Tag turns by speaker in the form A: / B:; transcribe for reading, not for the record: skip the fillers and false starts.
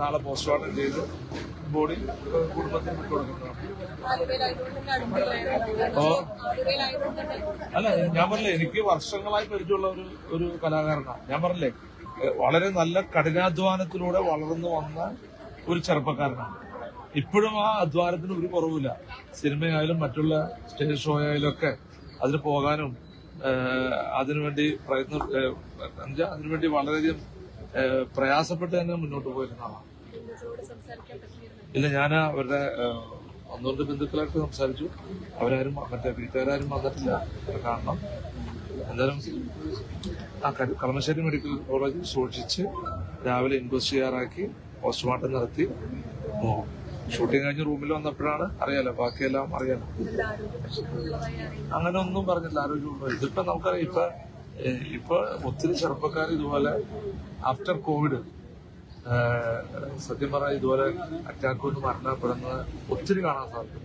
A: നാളെ പോസ്റ്റ്മോർട്ടം ചെയ്ത് ബോഡി കുടുംബത്തിന് വിട്ടുകൊടുക്കുന്നതാണ്. അല്ല, ഞാൻ പറഞ്ഞില്ലേ, എനിക്ക് വർഷങ്ങളായി പരിചയമുള്ള ഒരു കലാകാരനാണ്. ഞാൻ പറഞ്ഞില്ലേ, വളരെ നല്ല കഠിനാധ്വാനത്തിലൂടെ വളർന്നു വന്ന ഒരു ചെറുപ്പക്കാരനാണ്. ഇപ്പോഴും ആ അധ്വാനത്തിന് ഒരു കുറവില്ല. സിനിമയായാലും മറ്റുള്ള സ്റ്റേജ് ഷോ ആയാലും ഒക്കെ അതിന് പോകാനും അതിനുവേണ്ടി അതിനുവേണ്ടി വളരെയധികം പ്രയാസപ്പെട്ട് തന്നെ മുന്നോട്ട് പോയിരുന്ന ആളാണ്. ഇല്ല, ഞാൻ അവരുടെ ഒന്നുകൊണ്ട് ബന്ധുക്കളായിട്ട് സംസാരിച്ചു. അവരാരും മറ്റേ വീട്ടുകാരും വന്നിട്ടില്ല കാണണം. എന്തായാലും കളമശ്ശേരി മെഡിക്കൽ കോളേജിൽ സൂക്ഷിച്ച് രാവിലെ ഇൻക്വസ്റ്റ് ചെയ്യാറാക്കി പോസ്റ്റ്മോർട്ടം നടത്തി ഷൂട്ടിംഗ് കഴിഞ്ഞ് റൂമിൽ വന്നപ്പോഴാണ് അറിയാലോ, ബാക്കിയെല്ലാം അറിയാലോ. അങ്ങനെ ഒന്നും പറഞ്ഞില്ല, ആരോഗ്യമുണ്ടോ. ഇതിപ്പോ നമുക്കറിയാം, ഇപ്പൊ ഒത്തിരി ചെറുപ്പക്കാർ ഇതുപോലെ ആഫ്റ്റർ കോവിഡ് സത്യം പറഞ്ഞാൽ ഇതുപോലെ അറ്റാക്ക് കൊണ്ട് മരണപ്പെടുന്നത് ഒത്തിരി കാണാൻ സാധിക്കും.